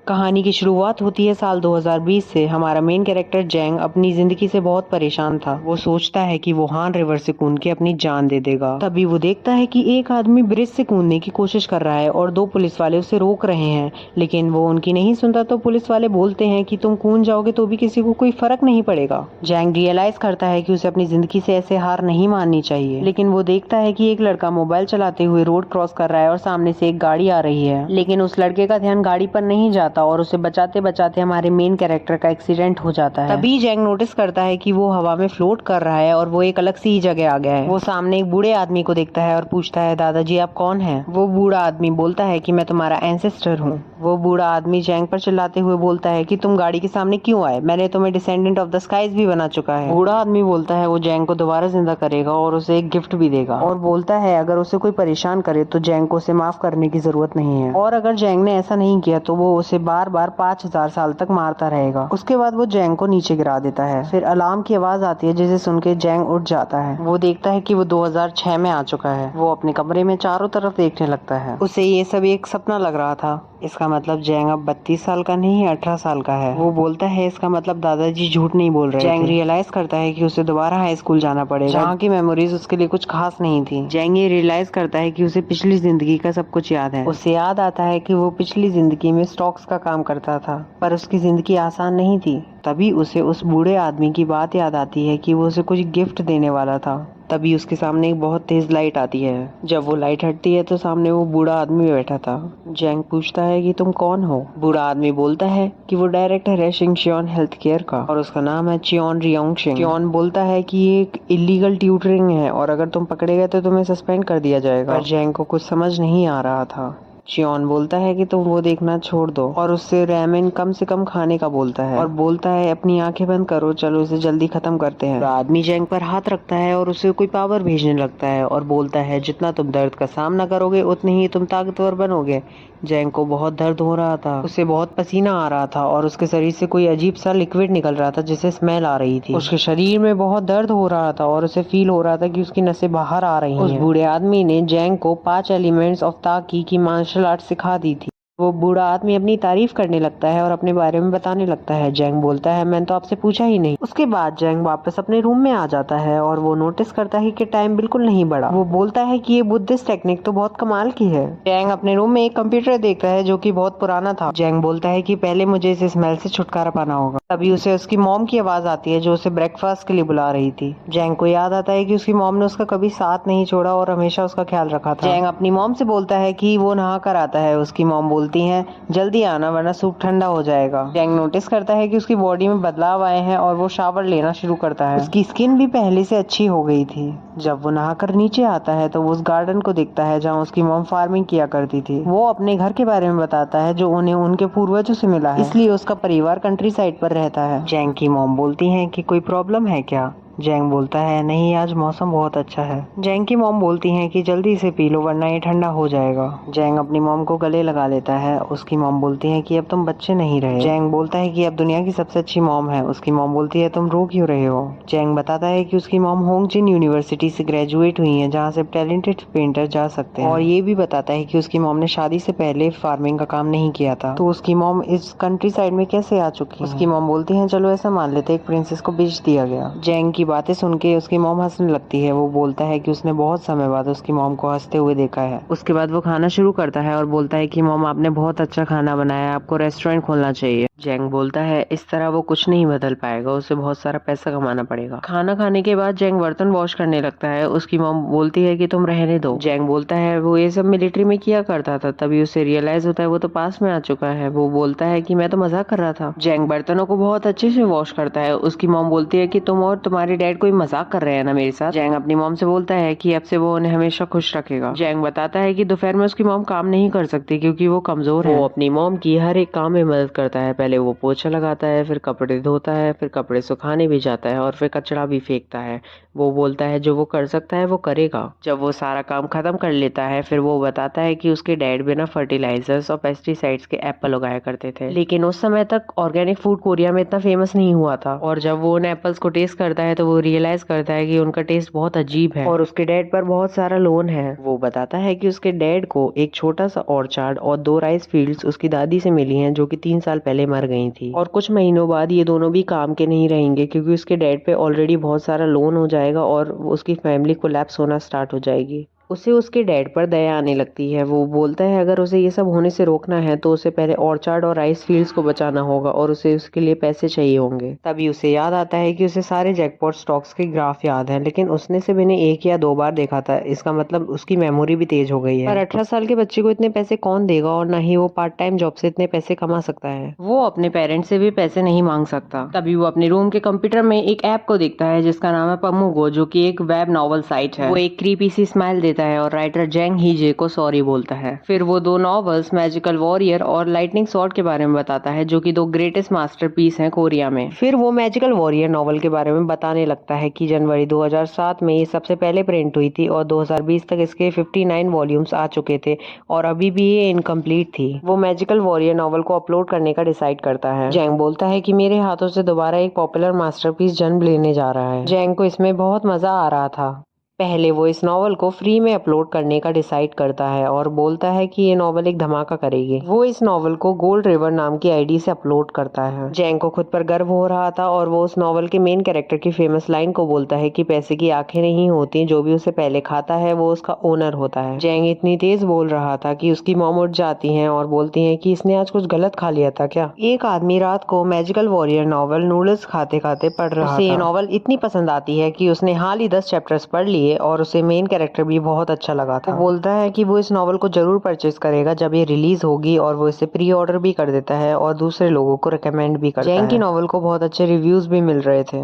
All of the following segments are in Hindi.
कहानी की शुरुआत होती है साल 2020 से। हमारा मेन कैरेक्टर जैंग अपनी जिंदगी से बहुत परेशान था। वो सोचता है कि वो हान रिवर से कूद के अपनी जान दे देगा। तभी वो देखता है कि एक आदमी ब्रिज से कूदने की कोशिश कर रहा है और दो पुलिस वाले उसे रोक रहे हैं, लेकिन वो उनकी नहीं सुनता। तो पुलिस वाले बोलते हैं कि तुम कूद जाओगे तो भी किसी को कोई फर्क नहीं पड़ेगा। जैंग रियलाइज करता है कि उसे अपनी जिंदगी से ऐसे हार नहीं माननी चाहिए, लेकिन वो देखता है कि एक लड़का मोबाइल चलाते हुए रोड क्रॉस कर रहा है और सामने से एक गाड़ी आ रही है, लेकिन उस लड़के का ध्यान गाड़ी पर नहीं जाता और उसे बचाते बचाते हमारे मेन कैरेक्टर का एक्सीडेंट हो जाता है। तभी जैंग नोटिस करता है कि वो हवा में फ्लोट कर रहा है और वो एक अलग सी ही जगह आ गया है। वो सामने एक बूढ़े आदमी को देखता है और पूछता है, दादाजी आप कौन हैं? वो बूढ़ा आदमी बोलता है कि मैं तुम्हारा एंसेस्टर हूँ। वो बूढ़ा आदमी जैंग पर चिल्लाते हुए बोलता है कि तुम गाड़ी के सामने क्यों आए? मैंने तुम्हें डिसेंडेंट ऑफ द स्काईज भी बना चुका है। बूढ़ा आदमी बोलता है वो जैंग को दोबारा जिंदा करेगा और उसे एक गिफ्ट भी देगा, और बोलता है अगर उसे कोई परेशान करे तो जैंग को उसे माफ करने की जरूरत नहीं है, और अगर जैंग ने ऐसा नहीं किया तो वो उसे बार बार 5000 साल तक मारता रहेगा। उसके बाद वो जैंग को नीचे गिरा देता है। फिर अलार्म की आवाज आती है जिसे सुन के जैंग उठ जाता है। वो देखता है कि वो 2006 में आ चुका है। वो अपने कमरे में चारों तरफ देखने लगता है। उसे ये सब एक सपना लग रहा था। इसका मतलब जैंग अब 32 साल का नहीं 18 साल का है। वो बोलता है इसका मतलब दादाजी झूठ नहीं बोल रहे थे। जैंग रियलाइज करता है कि उसे दोबारा हाई स्कूल जाना पड़ेगा, जहाँ की मेमोरीज उसके लिए कुछ खास नहीं थी। जैंग ये रियलाइज करता है कि उसे पिछली जिंदगी का सब कुछ याद है। उसे याद आता है कि वो पिछली जिंदगी में स्टॉक्स का काम करता था, पर उसकी जिंदगी आसान नहीं थी। तभी उसे उस बूढ़े आदमी की बात याद आती है कि वो उसे कुछ गिफ्ट देने वाला था। तभी उसके सामने एक बहुत तेज लाइट आती है। जब वो लाइट हटती है तो सामने वो बूढ़ा आदमी बैठा था। जैंग पूछता है कि तुम कौन हो? बूढ़ा आदमी बोलता है कि वो डायरेक्टर है शिंगशियोन हेल्थ केयर का और उसका नाम है चियोन रियोंगशिंग। चियोन बोलता है कि ये एक इलीगल ट्यूटरिंग है और अगर तुम पकड़े गए तो तुम्हें सस्पेंड कर दिया जाएगा। पर जैंग को कुछ समझ नहीं आ रहा था। चियोन बोलता है कि तुम वो देखना छोड़ दो और उससे रैमेन कम से कम खाने का बोलता है, और बोलता है अपनी आंखें बंद करो, चलो इसे जल्दी खत्म करते हैं। आदमी जैंग पर हाथ रखता है और उसे कोई पावर भेजने लगता है और बोलता है जितना तुम दर्द का सामना करोगे उतनी ही तुम ताकतवर बनोगे। जैंग को बहुत दर्द हो रहा था। उसे बहुत पसीना आ रहा था और उसके शरीर से कोई अजीब सा लिक्विड निकल रहा था जिसे स्मेल आ रही थी। उसके शरीर में बहुत दर्द हो रहा था और उसे फील हो रहा था कि उसकी नसें बाहर आ रही हैं। उस बूढ़े आदमी ने जैंग को 5 एलिमेंट्स ऑफ ताकी की मार्शल आर्ट सिखा दी थी। वो बूढ़ा आदमी अपनी तारीफ करने लगता है और अपने बारे में बताने लगता है। जैंग बोलता है मैंने तो आपसे पूछा ही नहीं। उसके बाद जैंग वापस अपने रूम में आ जाता है और वो नोटिस करता है कि टाइम बिल्कुल नहीं बढ़ा। वो बोलता है कि ये बुद्धिस्ट टेक्निक तो बहुत कमाल की है। जैंग अपने रूम में एक कंप्यूटर देखता है जो कि बहुत पुराना था। जैंग बोलता है कि पहले मुझे इस स्मेल से छुटकारा पाना होगा। तभी उसे उसकी मॉम की आवाज आती है जो उसे ब्रेकफास्ट के लिए बुला रही थी। जैंग को याद आता है कि उसकी मॉम ने उसका कभी साथ नहीं छोड़ा और हमेशा उसका ख्याल रखा था। जैंग अपनी मॉम से बोलता है कि वो नहा कर आता है। उसकी मॉम बोलती हैं जल्दी आना वरना सूप ठंडा हो जाएगा। जैंग नोटिस करता है कि उसकी बॉडी में बदलाव आए हैं और वो शावर लेना शुरू करता है। उसकी स्किन भी पहले से अच्छी हो गई थी। जब वो नहाकर नीचे आता है तो वो उस गार्डन को देखता है जहाँ उसकी मॉम फार्मिंग किया करती थी। वो अपने घर के बारे में बताता है जो उन्हें उनके पूर्वजों से मिला है, इसलिए उसका परिवार कंट्री साइड पर रहता है। जैंग की मॉम बोलती हैं कि कोई प्रॉब्लम है क्या? जैंग बोलता है नहीं, आज मौसम बहुत अच्छा है। जैंग की मॉम बोलती हैं कि जल्दी से पी लो वरना ये ठंडा हो जाएगा। जैंग अपनी मॉम को गले लगा लेता है। उसकी मॉम बोलती है कि अब तुम बच्चे नहीं रहे। जैंग बोलता है कि अब दुनिया की सबसे अच्छी मॉम है। उसकी मॉम बोलती है तुम रो क्यों रहे हो? जैंग बताता है कि उसकी मॉम होंगजिन यूनिवर्सिटी से ग्रेजुएट हुई है जहाँ से टैलेंटेड पेंटर जा सकते हैं, और ये भी बताता है कि उसकी मॉम ने शादी से पहले फार्मिंग का काम नहीं किया था, तो उसकी मॉम इस कंट्री साइड में कैसे आ चुकी है। उसकी मॉम बोलती है चलो ऐसा मान लेते एक प्रिंसेस को बेच दिया गया। जैंग की बातें सुन के उसकी मॉम हंसने लगती है। वो बोलता है कि उसने बहुत समय बाद उसकी मॉम को हंसते हुए देखा है। उसके बाद वो खाना शुरू करता है और बोलता है कि मॉम आपने बहुत अच्छा खाना बनाया है, आपको रेस्टोरेंट खोलना चाहिए। जैंग बोलता है इस तरह वो कुछ नहीं बदल पाएगा, उसे बहुत सारा पैसा कमाना पड़ेगा। खाना खाने के बाद जैंग बर्तन वॉश करने लगता है। उसकी मॉम बोलती है कि तुम रहने दो। जैंग बोलता है वो ये सब मिलिट्री में किया करता था। तभी उसे रियलाइज होता है वो तो पास में आ चुका है। वो बोलता है कि मैं तो मजाक कर रहा था। जैंग बर्तनों को बहुत अच्छे से वॉश करता है। उसकी मॉम बोलती है कि तुम और तुम्हारे डैड कोई मजाक कर रहे हैं ना मेरे साथ। जैंग अपनी मॉम से बोलता है कि अब से वो उन्हें हमेशा खुश रखेगा। जैंग बताता है कि दोपहर में उसकी मॉम काम नहीं कर सकती क्योंकि वो कमजोर है। वो अपनी मॉम की हर एक काम में मदद करता है। पहले वो पोछा लगाता है, फिर कपड़े धोता है, फिर कपड़े सुखाने भी जाता है और फिर कचरा भी फेंकता है। वो बोलता है जो वो कर सकता है वो करेगा। जब वो सारा काम खत्म कर लेता है फिर वो बताता है कि उसके डैड बिना फर्टिलाइजर्स और पेस्टिसाइड्स के एप्पल उगाया करते थे, लेकिन उस समय तक ऑर्गेनिक फूड कोरिया में इतना फेमस नहीं हुआ था। और जब वो उन एप्पल्स को टेस्ट करता है तो वो रियलाइज करता है कि उनका टेस्ट बहुत अजीब है और उसके डैड पर बहुत सारा लोन है। वो बताता है कि उसके डैड को एक छोटा सा ऑर्चार्ड और 2 राइस फील्ड्स उसकी दादी से मिली हैं जो कि 3 साल पहले मर गई थी, और कुछ महीनों बाद ये दोनों भी काम के नहीं रहेंगे क्योंकि उसके डैड पे ऑलरेडी बहुत सारा लोन हो जाएगा और उसकी फैमिली कोलैप्स होना स्टार्ट हो जाएगी। उसे उसके डैड पर दया आने लगती है। वो बोलता है अगर उसे ये सब होने से रोकना है तो उसे पहले ऑर्चार्ड और राइस फील्ड्स को बचाना होगा और उसे उसके लिए पैसे चाहिए होंगे। तभी उसे याद आता है कि उसे सारे जैकपॉट स्टॉक्स के ग्राफ याद हैं, लेकिन उसने सिर्फ इन्हें 1 या 2 बार देखा था। इसका मतलब उसकी मेमोरी भी तेज हो गई है। पर 18 साल के बच्चे को इतने पैसे कौन देगा, और न ही वो पार्ट टाइम जॉब से इतने पैसे कमा सकता है। वो अपने पेरेंट्स से भी पैसे नहीं मांग सकता। तभी वो अपने रूम के कंप्यूटर में एक ऐप को देखता है जिसका नाम है पमुगो, जो कि एक वेब नॉवल साइट है। वो एक क्रीपी सी स्माइल देता है और राइटर जेंग हीजे को सॉरी बोलता है। फिर वो 2 नॉवेल्स मैजिकल वॉरियर और लाइटनिंग स्वॉर्ड के बारे में बताता है जो कि 2 ग्रेटेस्ट मास्टरपीस हैं कोरिया में। फिर वो मैजिकल वॉरियर नॉवल के बारे में बताने लगता है कि जनवरी 2007 में ये सबसे पहले प्रिंट हुई थी और 2020 तक इसके 59 वॉल्यूम्स आ चुके थे और अभी भी ये इनकम्प्लीट थी। वो मैजिकल वॉरियर नॉवल को अपलोड करने का डिसाइड करता है। जेंग बोलता है कि मेरे हाथों से दोबारा एक पॉपुलर मास्टरपीस जन्म लेने जा रहा है। जेंग को इसमें बहुत मजा आ रहा था। पहले वो इस नॉवल को फ्री में अपलोड करने का डिसाइड करता है और बोलता है कि ये नॉवल एक धमाका करेगी। वो इस नॉवल को गोल्ड रिवर नाम की आईडी से अपलोड करता है। जेंग को खुद पर गर्व हो रहा था और वो उस नॉवल के मेन कैरेक्टर की फेमस लाइन को बोलता है कि पैसे की आंखें नहीं होती, जो भी उसे पहले खाता है वो उसका ओनर होता है। जेंग इतनी तेज बोल रहा था कि उसकी मॉम उठ जाती हैं और बोलती हैं कि इसने आज कुछ गलत खा लिया था क्या। एक आदमी रात को मैजिकल वॉरियर नॉवल नूडल्स खाते खाते पढ़ रहा था। उसे ये नॉवल इतनी पसंद आती है कि उसने हाल ही 10 चैप्टर्स पढ़ लिए और उसे मेन कैरेक्टर भी बहुत अच्छा लगा था। वो बोलता है कि वो इस नॉवल को जरूर परचेज करेगा जब ये रिलीज होगी, और वो इसे प्री ऑर्डर भी कर देता है और दूसरे लोगों को रिकमेंड भी करता है। जेंग की नॉवल को बहुत अच्छे रिव्यूज भी मिल रहे थे।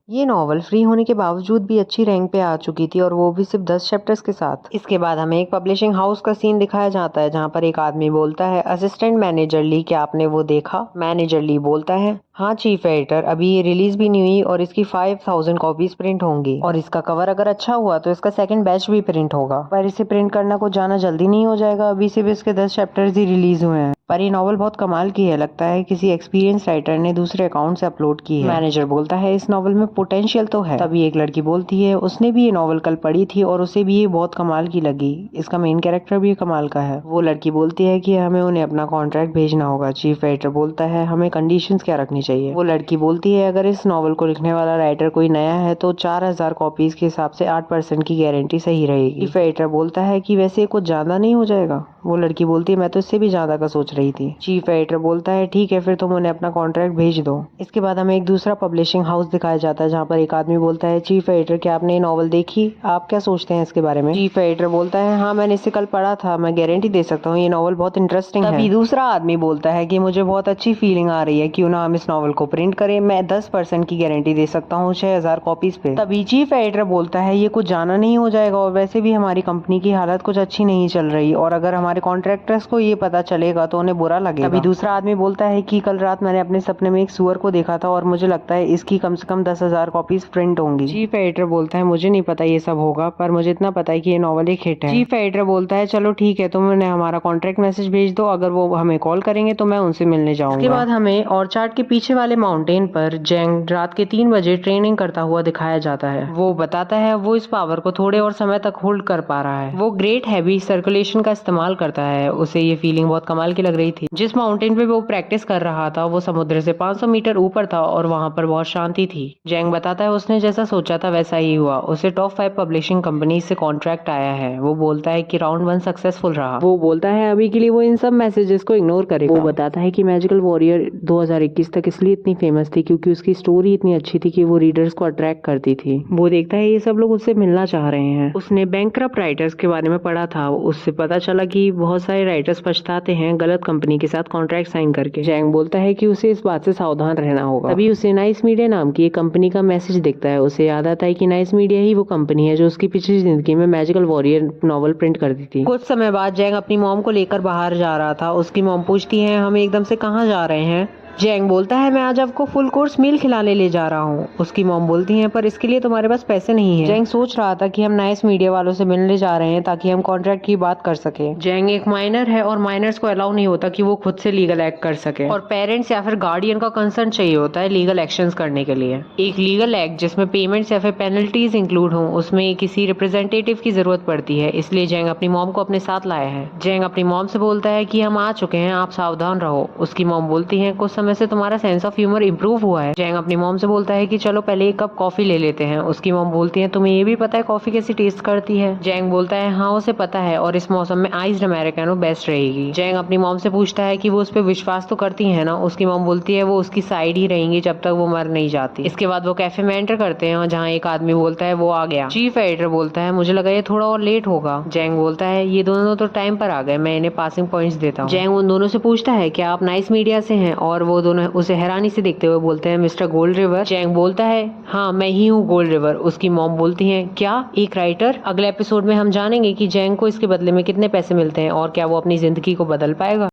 ये नॉवल फ्री होने के बावजूद भी अच्छी रैंक पे आ चुकी थी, और वो भी सिर्फ 10 चैप्टर्स के साथ। इसके बाद हमें एक पब्लिशिंग हाउस का सीन दिखाया जाता है जहाँ पर एक आदमी बोलता है, असिस्टेंट मैनेजर ली, क्या आपने वो देखा? मैनेजर ली बोलता है, हाँ चीफ एडिटर, अभी ये रिलीज भी नहीं हुई और इसकी 5000 कॉपीज प्रिंट होंगी, और इसका कवर अगर अच्छा हुआ तो इसका सेकंड बैच भी प्रिंट होगा, पर इसे प्रिंट करना कुछ ज्यादा जल्दी नहीं हो जाएगा, अभी सिर्फ इसके 10 चैप्टर्स ही रिलीज हुए हैं। पर ये नॉवल बहुत कमाल की है, लगता है किसी एक्सपीरियंस राइटर ने दूसरे अकाउंट से अपलोड की है। मैनेजर बोलता है, इस नॉवल में पोटेंशियल तो है। तभी एक लड़की बोलती है, उसने भी ये नॉवल कल पढ़ी थी और उसे भी ये बहुत कमाल की लगी, इसका मेन कैरेक्टर भी कमाल का है। वो लड़की बोलती है कि हमें उन्हें अपना कॉन्ट्रैक्ट भेजना होगा। चीफ एडिटर बोलता है, हमें कंडीशंस क्या रखनी चाहिए? वो लड़की बोलती है, अगर इस नॉवल को लिखने वाला राइटर कोई नया है तो 4000 कॉपीज के हिसाब से 8% की गारंटी सही रहेगी। चीफ एडिटर बोलता है कि वैसे कुछ ज्यादा नहीं हो जाएगा? वो लड़की बोलती है, मैं तो इससे भी ज्यादा का सोच रही थी। चीफ एडिटर बोलता है, ठीक है फिर तुम उन्हें अपना कॉन्ट्रैक्ट भेज दो। इसके बाद हमें एक दूसरा पब्लिशिंग हाउस दिखाया जाता है जहाँ पर एक आदमी बोलता है, चीफ एडिटर क्या आपने ये नॉवल देखी? आप क्या सोचते हैं इसके बारे में? चीफ एडिटर बोलता है, हाँ मैंने इसे कल पढ़ा था, मैं गारंटी दे सकता हूँ ये नॉवल बहुत इंटरेस्टिंग है। तभी दूसरा आदमी बोलता है कि मुझे बहुत अच्छी फीलिंग आ रही है, क्यों ना हम इस नॉवल को प्रिंट करें, मैं 10% की गारंटी दे सकता हूँ 6000 कॉपीज पे। तभी चीफ एडिटर बोलता है, ये कुछ जाना नहीं हो जाएगा, और वैसे भी हमारी कंपनी की हालत कुछ अच्छी नहीं चल रही, और अगर हमारे कॉन्ट्रैक्टर्स को ये पता चलेगा तो उन्हें बुरा लगेगा। तभी दूसरा आदमी बोलता है कि कल रात मैंने अपने सपने में एक सुअर को देखा था और मुझे लगता है इसकी कम से कम 10,000 कॉपीज प्रिंट होंगी। चीफ एडिटर बोलता है, मुझे नहीं पता ये सब होगा, पर मुझे इतना पता है कि ये नॉवल एक हिट है। चीफ एडिटर बोलता है, चलो ठीक है, तुम उन्हें हमारा कॉन्ट्रैक्ट मैसेज भेज दो, अगर वो हमें कॉल करेंगे तो मैं उनसे मिलने जाऊंगा। इसके बाद हमें ऑर्चार्ड के पीछे वाले माउंटेन पर जेंग रात के 3 बजे ट्रेनिंग करता हुआ दिखाया जाता है। वो बताता है वो इस पावर को थोड़े और समय तक होल्ड कर पा रहा है। वो ग्रेट हैवी सर्कुलेशन का इस्तेमाल करता है। उसे ये फीलिंग बहुत कमाल की लग रही थी। जिस माउंटेन पे वो प्रैक्टिस कर रहा था वो समुद्र से 500 मीटर ऊपर था और वहाँ पर बहुत शांति थी। जेंग बताता है उसने जैसा सोचा था वैसा ही हुआ। उसे टॉप 5 पब्लिशिंग कंपनी से कॉन्ट्रैक्ट आया है। वो बोलता है कि राउंड 1 सक्सेसफुल रहा। वो बोलता है अभी के लिए वो इन सब मैसेजेस को इग्नोर करेगा। वो बताता है कि मैजिकल वॉरियर 2021 तक इसलिए इतनी फेमस थी क्योंकि उसकी स्टोरी इतनी अच्छी थी कि वो रीडर्स को अट्रैक्ट करती थी। वो देखता है ये सब लोग उससे मिलना चाह रहे हैं। उसने बैंकक्रप्ट राइटर्स के बारे में पढ़ा था। उससे पता चला कि बहुत सारे राइटर्स पछताते हैं गलत कंपनी के साथ कॉन्ट्रैक्ट साइन करके। जेंग बोलता है कि उसे इस बात से सावधान रहना होगा। तभी उसे नाइस मीडिया नाम की एक कंपनी का मैसेज दिखता है। उसे याद आता है कि नाइस मीडिया ही वो कंपनी है जो उसकी पिछली जिंदगी में मैजिकल वॉरियर नॉवल प्रिंट करती थी। कुछ समय बाद जेंग अपनी मॉम को लेकर बाहर जा रहा था। उसकी मॉम पूछती है, हम एकदम से कहाँ जा रहे हैं? जैंग बोलता है मैं आज आपको फुल कोर्स मील खिलाने ले जा रहा हूँ। उसकी मॉम बोलती है पर इसके लिए तुम्हारे पास पैसे नहीं है। जैंग सोच रहा था कि हम नाइस मीडिया वालों से मिलने जा रहे हैं ताकि हम कॉन्ट्रैक्ट की बात कर सके। जैंग एक माइनर है और माइनर्स को अलाउ नहीं होता कि वो खुद से लीगल एक्ट कर सके और पेरेंट्स या फिर गार्डियन का कंसर्न चाहिए होता है लीगल एक्शंस करने के लिए। एक लीगल एक्ट जिसमें पेमेंट्स या फिर पेनल्टीज इंक्लूड हो उसमें किसी रिप्रेजेंटेटिव की जरूरत पड़ती है, इसलिए जैंग अपनी मॉम को अपने साथ लाया है। जैंग अपनी मॉम से बोलता है कि हम आ चुके हैं, आप सावधान रहो। उसकी मॉम बोलती है कुछ समय से तुम्हारा सेंस ऑफ ह्यूमर इंप्रूव हुआ है। जैंग अपनी मॉम से बोलता है कि चलो पहले एक कप कॉफी ले लेते हैं। उसकी मॉम बोलती है तुम्हें ये भी पता है कॉफी कैसी टेस्ट करती है? जैंग बोलता है हाँ उसे पता है और इस मौसम में आइस्ड अमेरिकानो बेस्ट रहेगी। जैंग अपनी मॉम से पूछता है कि वो उस पर विश्वास तो करती है ना? उसकी मॉम बोलती है वो उसकी साइड ही रहेंगी जब तक वो मर नहीं जाती। इसके बाद वो कैफे में एंटर करते हैं और जहाँ एक आदमी बोलता है वो आ गया। चीफ एडिटर बोलता है मुझे लगा ये थोड़ा और लेट होगा। जैंग बोलता है ये दोनों तो टाइम पर आ गए, मैं इन्हें पासिंग पॉइंट्स देता हूँ। जैंग उन दोनों से पूछता है क्या आप नाइस मीडिया से हैं? और वो दोनों उसे हैरानी से देखते हुए बोलते हैं मिस्टर गोल्ड रिवर। जैंग बोलता है हाँ मैं ही हूँ गोल्ड रिवर। उसकी मॉम बोलती है क्या एक राइटर? अगले एपिसोड में हम जानेंगे कि जैंग को इसके बदले में कितने पैसे मिलते हैं और क्या वो अपनी जिंदगी को बदल पाएगा।